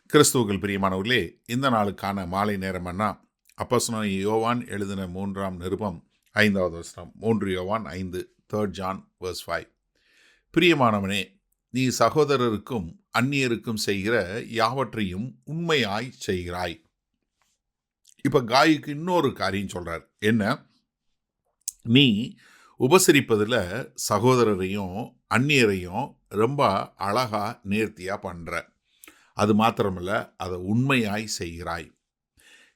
கிறிஸ்துவுக்குள் பிரியமானவர்களே, இந்த நாளுக்கான மாலை நேரமன்னா அப்போஸ்தலனாகிய யோவான் எழுதின 3ஆம் நிருபம் 5வது வசனம். 3 யோவான் 5, 3 John verse 5. பிரியமானவனே, நீ சகோதரருக்கும் அந்நியருக்கும் செய்கிற யாவற்றையும் உண்மையாய் செய்கிறாய். இப்ப காய்க்கு இன்னொரு காரியம் சொல்றார். என்ன? நீ உபசரிப்பதில் சகோதரரையும் அந்நியரையும் ரொம்ப அழகா நேர்த்தியா பண்ற. அது மாத்திரமல்ல, அதை உண்மையாய் செய்கிறாய்.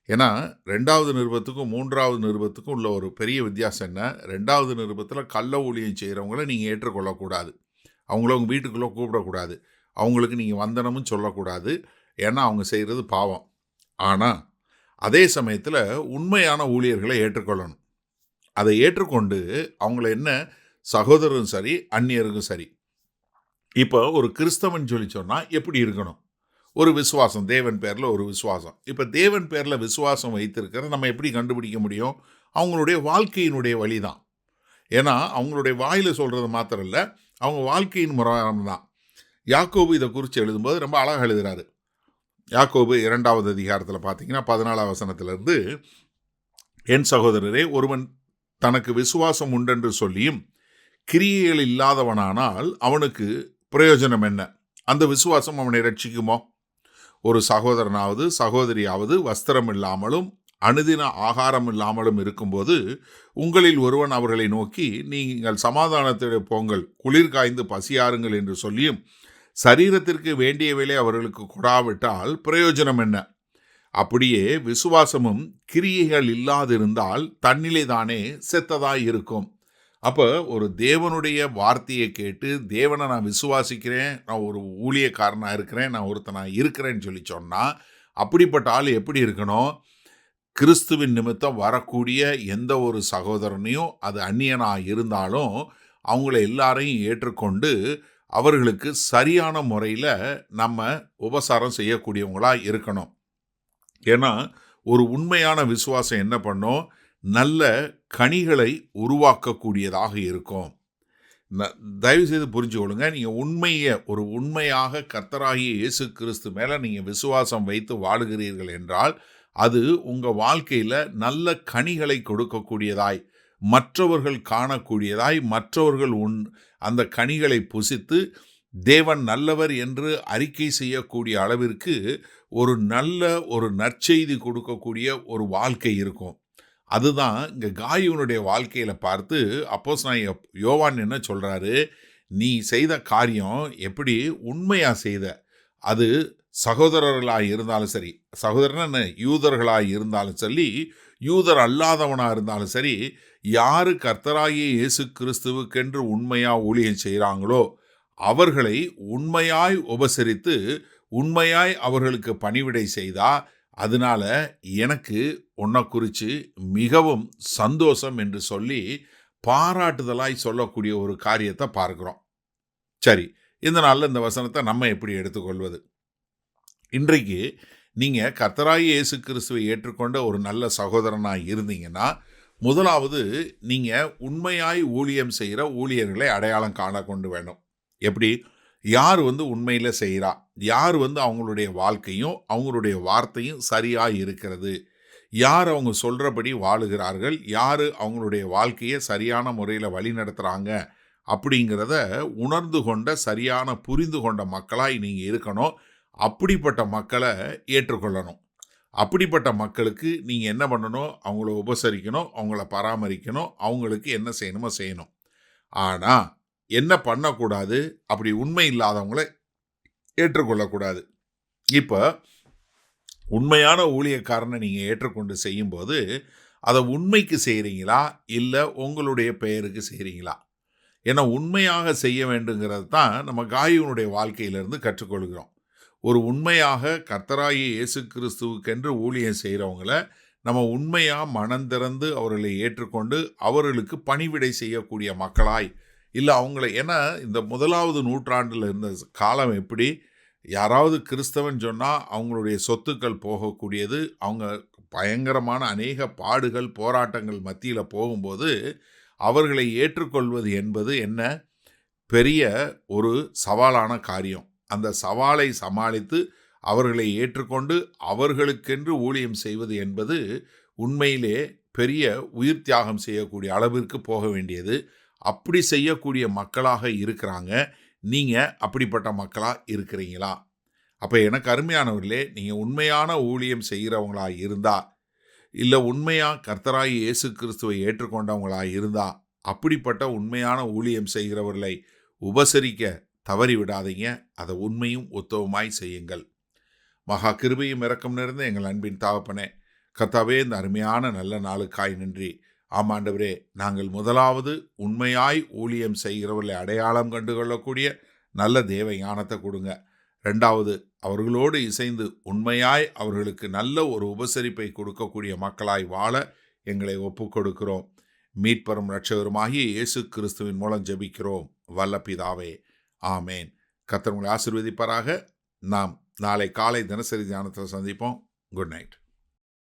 ஏன்னா 2வது நிருபத்துக்கும் 3வது நிருபத்துக்கும் உள்ள ஒரு பெரிய வித்தியாசம் என்ன? 2வது நிருபத்தில் கள்ள ஊழியம் செய்கிறவங்கள நீங்கள் ஏற்றுக்கொள்ளக்கூடாது. அவங்கள உங்கள் வீட்டுக்குள்ளே கூப்பிடக்கூடாது. அவங்களுக்கு நீங்கள் வந்தனமும் சொல்லக்கூடாது. ஏன்னா அவங்க செய்கிறது பாவம். ஆனால் அதே சமயத்தில் உண்மையான ஊழியர்களை ஏற்றுக்கொள்ளணும். அதை ஏற்றுக்கொண்டு அவங்கள என்ன சகோதரரும் சரி அந்நியருக்கும் சரி. இப்போ ஒரு கிறிஸ்தவன் சொல்லி சொன்னால் எப்படி இருக்கணும்? ஒரு விசுவாசம், தேவன் பேரில் ஒரு விசுவாசம். இப்போ தேவன் பேரில் விசுவாசம் வைத்திருக்கிறத நம்ம எப்படி கண்டுபிடிக்க முடியும்? அவங்களுடைய வாழ்க்கையினுடைய வழி தான். ஏன்னா அவங்களுடைய வாயில் சொல்கிறது மாத்திரம் இல்லை, அவங்க வாழ்க்கையின் முறையான தான். யாக்கோபு இதை குறித்து எழுதும்போது ரொம்ப அழகாக எழுதுகிறாரு. யாக்கோபு 2வது அதிகாரத்தில் பார்த்தீங்கன்னா 14ஆம் வசனத்திலிருந்து, என் சகோதரரே, ஒருவன் தனக்கு விசுவாசம் உண்டென்று சொல்லியும் கிரியைகள் இல்லாதவனானால் அவனுக்கு பிரயோஜனம் என்ன? அந்த விசுவாசம் அவனை ரட்சிக்குமோ? ஒரு சகோதரனாவது சகோதரியாவது வஸ்திரம் இல்லாமலும் அனுதின ஆகாரம் இல்லாமலும் இருக்கும்போது உங்களில் ஒருவன் அவர்களை நோக்கி, நீங்கள் சமாதானத்திலே போங்கள், குளிர் காய்ந்து பசியாருங்கள் என்று சொல்லியும் சரீரத்திற்கு வேண்டியவைகளை அவர்களுக்கு கொடாவிட்டால் பிரயோஜனம் என்ன? அப்படியே விசுவாசமும் கிரியைகள் இல்லாதிருந்தால் தன்னிலே தானே செத்ததாய் இருக்கும். அப்போ ஒரு தேவனுடைய வார்த்தையை கேட்டு, தேவனை நான் விசுவாசிக்கிறேன், நான் ஒரு ஊழியக்காரனாக இருக்கிறேன், நான் ஒருத்தனாக இருக்கிறேன்னு சொல்லி சொன்னால், அப்படிப்பட்ட ஆள் எப்படி இருக்கணும்? கிறிஸ்துவின் நிமித்தம் வரக்கூடிய எந்த ஒரு சகோதரனையும், அது அந்நியனாக இருந்தாலும் அவங்கள எல்லாரையும் ஏற்றுக்கொண்டு அவர்களுக்கு சரியான முறையில் நம்ம உபசாரம் செய்யக்கூடியவங்களாக இருக்கணும். ஏன்னா ஒரு உண்மையான விசுவாசம் என்ன பண்ணும்? நல்ல கனிகளை உருவாக்கக்கூடியதாக இருக்கும். தயவுசெய்து புரிஞ்சுக்கொள்ளுங்க. நீங்கள் உண்மையாக கர்த்தராகிய இயேசு கிறிஸ்து மேலே நீங்கள் விசுவாசம் வைத்து வாழுகிறீர்கள் என்றால், அது உங்கள் வாழ்க்கையில் நல்ல கனிகளை கொடுக்கக்கூடியதாய், மற்றவர்கள் காணக்கூடியதாய், மற்றவர்கள் அந்த கனிகளை புசித்து தேவன் நல்லவர் என்று அறிக்கை செய்யக்கூடிய அளவிற்கு ஒரு நற்செய்தி கொடுக்கக்கூடிய ஒரு வாழ்க்கை இருக்கும். அதுதான் இங்கே காயுனுடைய வாழ்க்கையில் பார்த்து அப்போஸ்தலனாகிய யோவான் என்ன சொல்கிறாரு? நீ செய்த காரியம் எப்படி உண்மையாக செய்த, அது சகோதரர்களாக இருந்தாலும் சரி, சகோதரன் யூதர்களாக இருந்தாலும் சரி, யூதர் அல்லாதவனாக இருந்தாலும் சரி, யார் கர்த்தராகிய இயேசு கிறிஸ்துவுக்கென்று உண்மையாக ஊழியம் செய்கிறாங்களோ அவர்களை உண்மையாய் உபசரித்து உண்மையாய் அவர்களுக்கு பணிவிடை செய்தா, அதனால எனக்கு உன்னை குறித்து மிகவும் சந்தோஷம் என்று சொல்லி பாராட்டுதலாய் சொல்லக்கூடிய ஒரு காரியத்தை பார்க்கிறோம். சரி, இந்த நாளில் இந்த வசனத்தை நம்ம எப்படி எடுத்துக்கொள்வது? இன்றைக்கு நீங்கள் கர்த்தராகிய இயேசு கிறிஸ்துவை ஏற்றுக்கொண்ட ஒரு நல்ல சகோதரனாக இருந்தீங்கன்னா, முதலாவது நீங்கள் உண்மையாய் ஊழியம் செய்கிற ஊழியர்களை அடையாளம் காண கொண்டு வேணும். எப்படி? யார் உண்மையில் செய்கிறா, யார் அவங்களுடைய வாழ்க்கையும் அவங்களுடைய வார்த்தையும் சரியாக இருக்கிறது, யார் அவங்க சொல்கிறபடி வாழுகிறார்கள், யார் அவங்களுடைய வாழ்க்கையை சரியான முறையில் வழி நடத்துகிறாங்க அப்படிங்கிறத உணர்ந்து கொண்ட சரியான புரிந்து கொண்ட மக்களாய் நீங்கள் இருக்கணும். அப்படிப்பட்ட மக்களை ஏற்றுக்கொள்ளணும். அப்படிப்பட்ட மக்களுக்கு நீங்கள் என்ன பண்ணணும்? அவங்கள உபசரிக்கணும், அவங்கள பராமரிக்கணும், அவங்களுக்கு என்ன செய்யணுமோ செய்யணும். ஆனால் என்ன பண்ணக்கூடாது? அப்படி உண்மை இல்லாதவங்கள ஏற்றுக்கொள்ளக்கூடாது. இப்போ உண்மையான ஊழியக்காரனை நீங்கள் ஏற்றுக்கொண்டு செய்யும்போது அதை உண்மைக்கு செய்கிறீங்களா, இல்லை உங்களுடைய பெயருக்கு செய்கிறீங்களா? ஏன்னா உண்மையாக செய்ய வேண்டுங்கிறது தான் நம்ம காயுனுடைய வாழ்க்கையிலிருந்து கற்றுக்கொள்கிறோம். ஒரு உண்மையாக கர்த்தராகிய இயேசு கிறிஸ்துவுக்கென்று ஊழியம் செய்கிறவங்கள நம்ம உண்மையாக மனந்திறந்து அவர்களை ஏற்றுக்கொண்டு அவர்களுக்கு பணிவிடை செய்யக்கூடிய மக்களாய், இல்லை அவங்கள, ஏன்னா இந்த 1வது நூற்றாண்டில் இருந்த காலம் எப்படி? யாராவது கிறிஸ்தவன் சொன்னால் அவங்களுடைய சொத்துக்கள் போகக்கூடியது, அவங்க பயங்கரமான அநேக பாடுகள் போராட்டங்கள் மத்தியில் போகும்போது அவர்களை ஏற்றுக்கொள்வது என்பது என்ன பெரிய ஒரு சவாலான காரியம். அந்த சவாலை சமாளித்து அவர்களை ஏற்றுக்கொண்டு அவர்களுக்கென்று ஊழியம் செய்வது என்பது உண்மையிலே பெரிய உயிர் தியாகம் செய்யக்கூடிய அளவிற்கு போக வேண்டியது. அப்படி செய்யக்கூடிய மக்களாக இருக்கிறாங்க. நீங்கள் அப்படிப்பட்ட மக்களாக இருக்கிறீங்களா? அப்போ எனக்கு அருமையானவர்களே, நீங்கள் உண்மையான ஊழியம் செய்கிறவங்களா இருந்தால், இல்லை உண்மையாக கர்த்தராகி இயேசு கிறிஸ்துவை ஏற்றுக்கொண்டவங்களா இருந்தால், அப்படிப்பட்ட உண்மையான ஊழியம் செய்கிறவர்களை உபசரிக்க தவறி விடாதீங்க. அதை உண்மையும் உத்தவமாய் செய்யுங்கள். மகா கிருபையும் இரக்கம் நிறைந்த எங்கள் அன்பின் தகப்பனே, கர்த்தாவே, இந்த அருமையான நல்ல நாளுக்காய் நன்றி. ஆமாண்டவரே, நாங்கள் முதலாவது உண்மையாய் ஊழியம் செய்கிறவர்களை அடையாளம் கண்டுகொள்ளக்கூடிய நல்ல தேவ ஞானத்தை கொடுங்க. 2வது, அவர்களோடு இசைந்து உண்மையாய் அவர்களுக்கு நல்ல ஒரு உபசரிப்பை கொடுக்கக்கூடிய மக்களாய் வாழ எங்களை ஒப்புக் கொடுக்கிறோம். மீட்பரும் இரட்சகருமாகிய இயேசு கிறிஸ்துவின் மூலம் ஜெபிக்கிறோம் வல்ல பிதாவே, ஆமேன். கர்த்தர் உங்களை ஆசீர்வதிப்பாராக. நாம் நாளை காலை தினசரி தியானத்தில் சந்திப்போம். Good night.